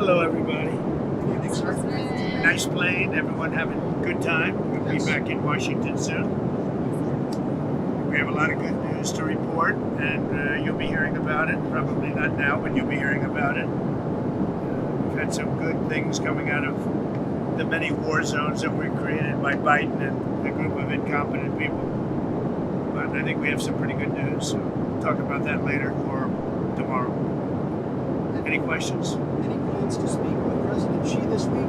Hello, everybody. Good evening, sir. Nice plane. Everyone having a good time. We'll be back in Washington soon. We have a lot of good news to report, and you'll be hearing about it. Probably not now, but you'll be hearing about it. We've had some good things coming out of the many war zones that were created by Biden and a group of incompetent people. But I think we have some pretty good news. So we'll talk about that later or tomorrow. Any questions? Any plans to speak with President Xi this week?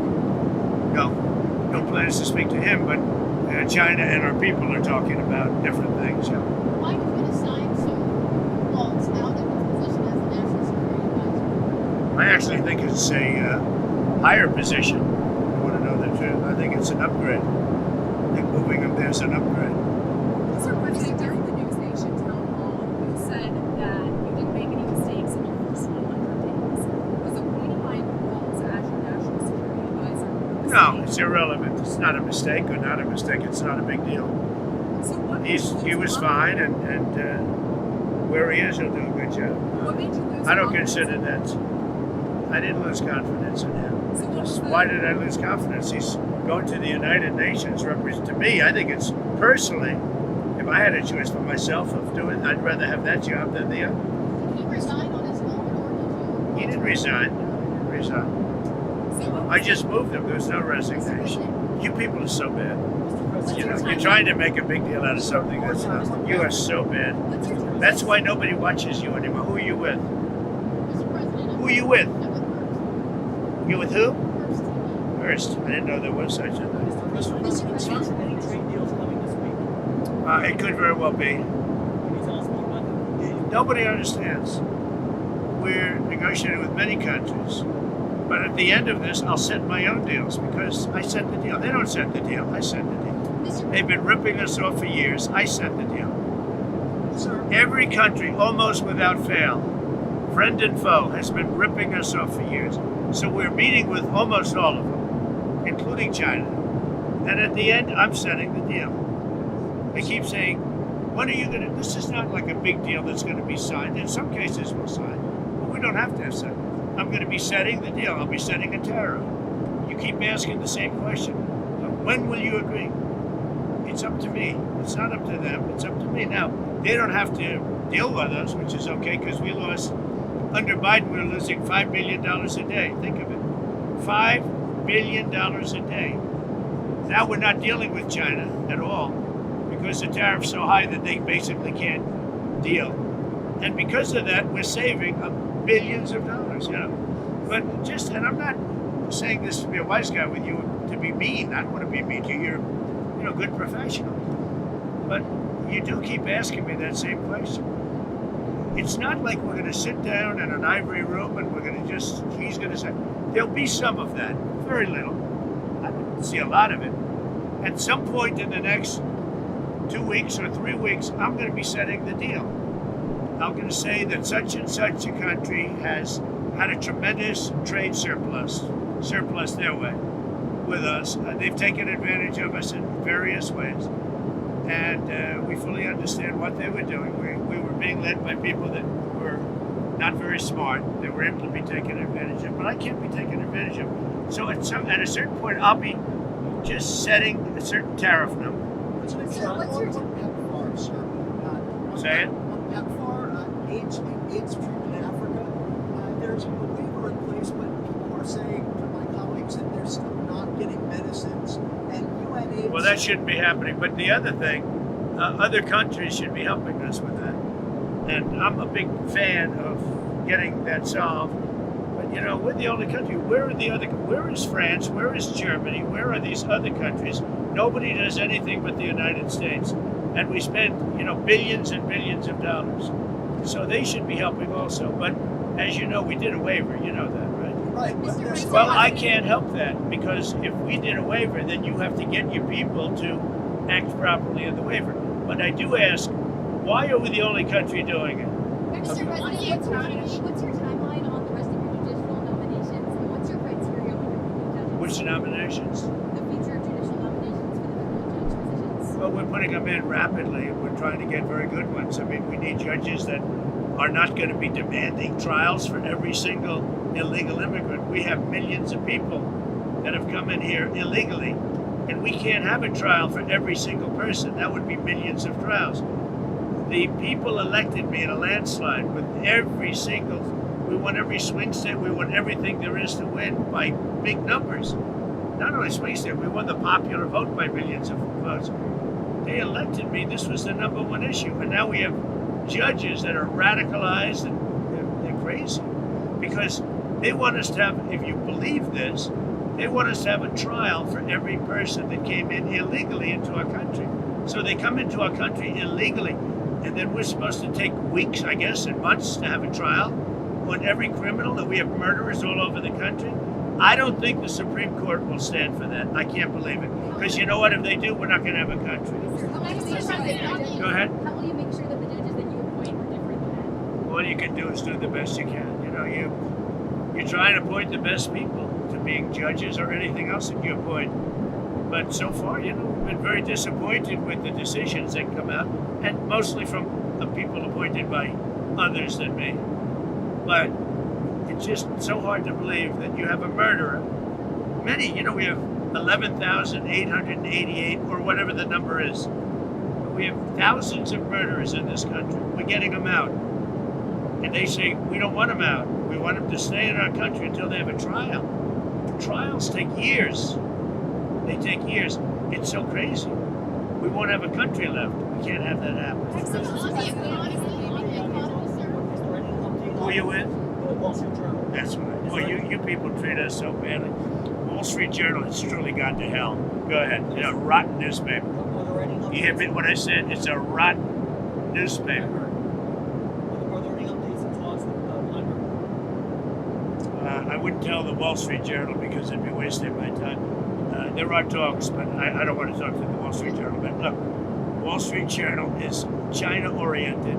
No plans to speak to him, but China and our people are talking about different things. Yeah. Why did you assign Waltz out of his position as the National Security Advisor? I actually think it's a higher position. I want to know the truth. I think it's an upgrade. I think moving him there is an upgrade. Mr. President, during the News Nation town hall, you said that you didn't make any mistakes in your first 100 days. Was appointing Mike Waltz as your National Security Advisor a mistake? No, it's irrelevant. It's not a mistake or not a mistake. It's not a big deal. So what made He you was lose fine, confidence? and where he is, he'll do a good job. What made you lose I don't confidence? consider that. I didn't lose confidence in him. So what was Why did I lose confidence? He's going to the United Nations. To me, I think it's personally, if I had a choice for myself of doing, I'd rather have that job than the other. Did he resign on his own, or did you? He didn't resign. So what I was just moved him. There's no resignation. You people are so bad. You know, you're trying to make a big deal out of something that's not. You are so bad. what's your time? That's why nobody watches you anymore. Who are you with? Mr. President, Who are you with? I'm with You with who? First TV. First. I didn't know there was such a thing. Mr. President, any trade deals coming this week? It could very well be. Can you tell us more about them? Nobody understands. We're negotiating with many countries. But at the end of this, I'll set my own deals because I set the deal. They don't set the deal. I set the deal. Mr. They've been ripping us off for years. I set the deal. Sir, Every country, almost without fail, friend and foe, has been ripping us off for years. So we're meeting with almost all of them, including China. And at the end, I'm setting the deal. They keep saying, when are you going to, this is not like a big deal that's going to be signed. In some cases, we'll sign. But we don't have to have signed. I'm going to be setting the deal. I'll be setting a tariff. You keep asking the same question. When will you agree? It's up to me. It's not up to them. It's up to me. Now, they don't have to deal with us, which is okay because we lost, under Biden, we're losing $5 billion a day. Think of it. $5 billion a day. Now we're not dealing with China at all because the tariff's so high that they basically can't deal. And because of that, we're saving billions of dollars, you know. But and I'm not saying this to be a wise guy with you, to be mean. I don't want to be mean to you. You're, a good professional. But you do keep asking me that same question. It's not like we're going to sit down in an ivory room and we're going to he's going to say, there'll be some of that, very little. I don't see a lot of it. At some point in the next 2 weeks or 3 weeks, I'm going to be setting the deal. I'm going to say that such and such a country has had a tremendous trade surplus their way with us. They've taken advantage of us in various ways. And we fully understand what they were doing. We were being led by people that were not very smart. They were able to be taken advantage of, but I can't be taken advantage of. So at a certain point, I'll be just setting a certain tariff number. what's your PEPFAR, sir? Say it. On PEPFAR, AIDS treatment in Africa, there's a waiver in place, but people are saying to my colleagues that they're still not getting medicines, and UNAIDS... Well, that shouldn't be happening. But the other thing, other countries should be helping us with that. And I'm a big fan of getting that solved. But, we're the only country. Where is France? Where is Germany? Where are these other countries? Nobody does anything but the United States. And we spend, billions and billions of dollars. So they should be helping also. But as you know, we did a waiver. You know that, right? Right, but there's Well, I can't help that because if we did a waiver, then you have to get your people to act properly in the waiver. But I do ask, why are we the only country doing it? Mr. President, what's your timeline on the rest of your judicial nominations, and what's your criteria when you're picking judges? Which nominations? The future judicial nominations for the federal judge positions. Well, we're putting them in rapidly. We're trying to get very good ones. I mean, we need judges that are not going to be demanding trials for every single illegal immigrant. We have millions of people that have come in here illegally, and we can't have a trial for every single person. That would be millions of trials. The people elected me in a landslide with we won every swing state, we won everything there is to win by big numbers. Not only swing state, we won the popular vote by millions of votes. They elected me, this was the number one issue, and now we have judges that are radicalized and they're crazy because they want us to have, if you believe this, they want us to have a trial for every person that came in illegally into our country. So they come into our country illegally, and then we're supposed to take weeks, I guess, and months to have a trial on every criminal, that we have murderers all over the country. I don't think the Supreme Court will stand for that. I can't believe it. Because you know what? If they do, we're not going to have a country. Go ahead. How will you make sure that the judges that you appoint are different than that? All you can do is do the best you can. You know, you try and appoint the best people to being judges or anything else that you appoint. But so far, you know, we've been very disappointed with the decisions that come out, and mostly from the people appointed by others than me. But it's just so hard to believe that you have a murderer. Many, you know, we have 11,888 or whatever the number is. We have thousands of murderers in this country. We're getting them out. And they say, we don't want them out. We want them to stay in our country until they have a trial. Trials take years. They take years. It's so crazy. We won't have a country left. We can't have that happen. Who are you with? Wall Street Journal. That's right. Well, you people treat us so badly. Wall Street Journal has truly gone to hell. Go ahead. It's a rotten newspaper. You hear what I said? It's a rotten newspaper. Are there any updates and talks with I wouldn't tell the Wall Street Journal because it'd be wasting my time. There are talks, but I don't want to talk to the Wall Street Journal. But look, Wall Street Journal is China-oriented,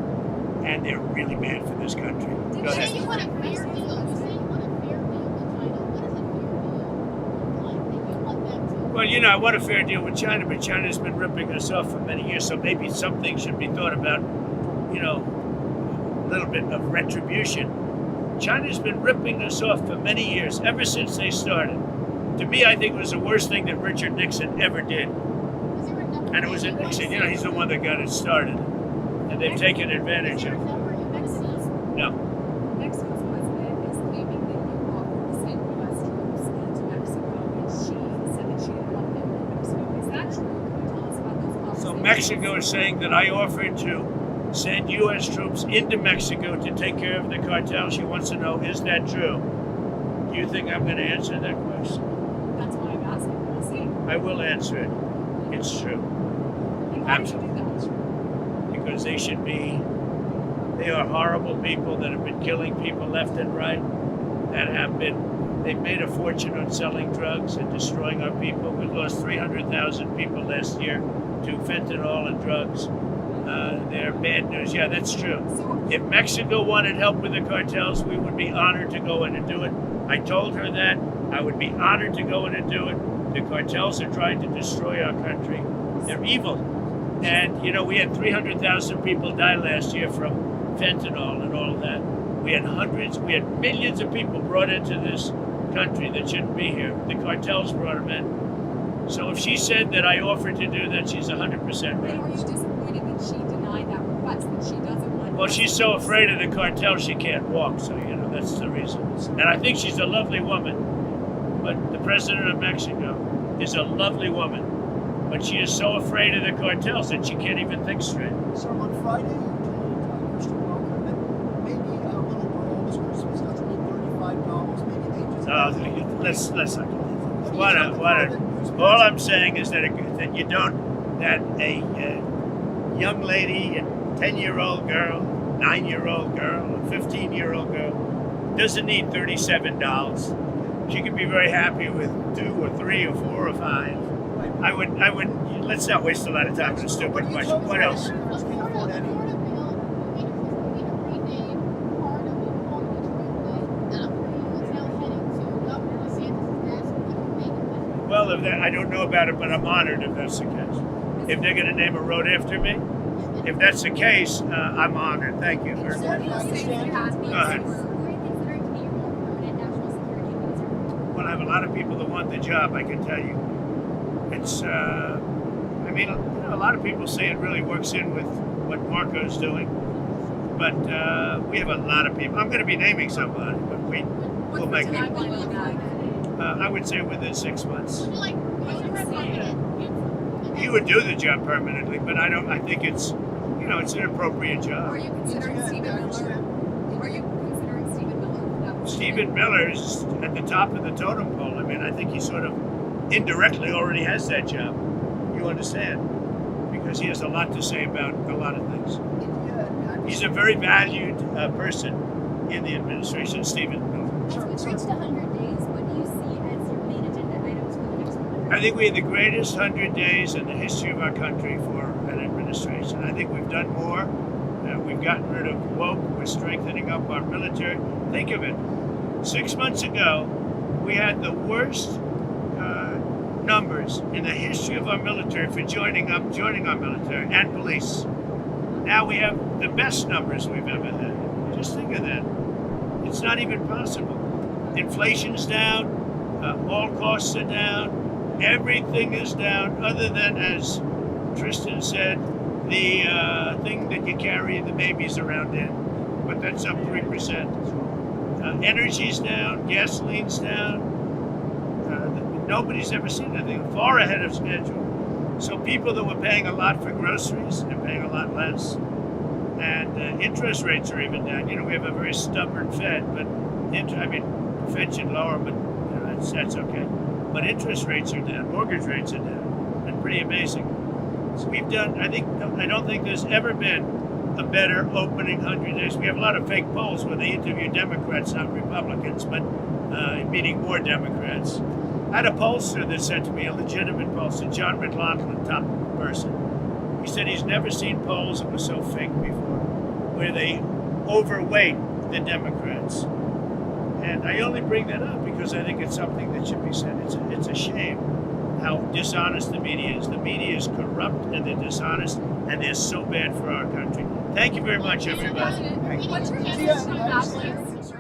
and they're really bad for this country. Go ahead. You want a fair deal. You say you want a fair deal with China. What is a fair deal like? That you want them to? Well, you know, I want a fair deal with China, but China's been ripping us off for many years, so maybe something should be thought about, you know, a little bit of retribution. China's been ripping us off for many years, ever since they started. To me, I think it was the worst thing that Richard Nixon ever did. Was there a number? And it was Nixon, you know, he's the one that got it started. And they've taken advantage Is there a of it. number you Mexico's? No. Mexico's president is claiming that you offered to send U.S. troops into Mexico, and she said that she didn't want them in Mexico. Is that true? Can you tell us about those conversations? So Mexico is saying that I offered to send U.S. troops into Mexico to take care of the cartel. She wants to know, is that true? Do you think I'm going to answer that question? That's why I'm asking. We'll see. I will answer it. It's true. And why would you do that? Because they are horrible people that have been killing people left and right, they've made a fortune on selling drugs and destroying our people. We lost 300,000 people last year to fentanyl and drugs. They're bad news. Yeah, that's true. If Mexico wanted help with the cartels, we would be honored to go in and do it. I told her that. I would be honored to go in and do it. The cartels are trying to destroy our country. They're evil. And, you know, we had 300,000 people die last year from fentanyl and all of that. We had millions of people brought into this country that shouldn't be here. The cartels brought them in. So if she said that I offered to do that, she's 100% Then right. are you disappointed that she denied that request, that she doesn't want? Well, she's so afraid of the cartel she can't walk, so, you know, that's the reason. And I think she's a lovely woman. But the president of Mexico is a lovely woman. But she is so afraid of the cartels that she can't even think straight. So on Friday, you told Christian Walker that maybe a little girl this Christmas got to $35. Maybe they just. Let's not. What all I'm saying is that that a young lady, a 10-year-old girl, 9-year-old girl, a 15-year-old girl doesn't need $37. She could be very happy with 2 or 3 or 4 or 5. I would. Let's not waste a lot of time on a stupid question. What else? Well, I don't know about it, but I'm honored if that's the case. If they're going to name a road after me, if that's the case, I'm honored. Thank you very So much. do you understand. Go ahead. Were you considering to be your own permanent national security advisor? Well, I have a lot of people that want the job, I can tell you. It's, I mean, a lot of people say it really works in with what Marco's doing. But we have a lot of people. I'm going to be naming somebody, but we'll What's make the it. timeline on that? I would say within 6 months. Like, He would do the job permanently, but I don't. I think it's, it's an appropriate Are job. you considering Stephen Miller? Are you considering Stephen Miller for that position? Stephen Miller's at the top of the totem pole. I mean, I think he sort of indirectly already has that job. You understand? Because he has a lot to say about a lot of things. He's a very valued person in the administration, Stephen Miller. as we've reached 100 days, what do you see as your main agenda items for the next 100? I think we had the greatest 100 days in the history of our country for an administration. I think we've done more. We've gotten rid of woke. We're strengthening up our military. Think of it. 6 months ago, we had the worst numbers in the history of our military for joining our military and police. Now we have the best numbers we've ever had. Just think of that. It's not even possible. Inflation's down. All costs are down. Everything is down, other than, as Tristan said, the thing that you carry the babies around in. But that's up 3%. Energy's down. Gasoline's down. Nobody's ever seen anything. Far ahead of schedule. So people that were paying a lot for groceries, they're paying a lot less. And interest rates are even down. We have a very stubborn Fed, but Fed should lower, but that's okay. But interest rates are down, mortgage rates are down, and pretty amazing. So we've done. I don't think there's ever been a better opening 100 days. We have a lot of fake polls where they interview Democrats, not Republicans, but meaning more Democrats. I had a pollster that said to me, a legitimate pollster, John McLaughlin, top person. He said he's never seen polls that were so fake before, where they overweight the Democrats. And I only bring that up because I think it's something that should be said. It's a shame how dishonest the media is. The media is corrupt and they're dishonest and they're so bad for our country. Thank you very much, everybody. What's your message to athletes?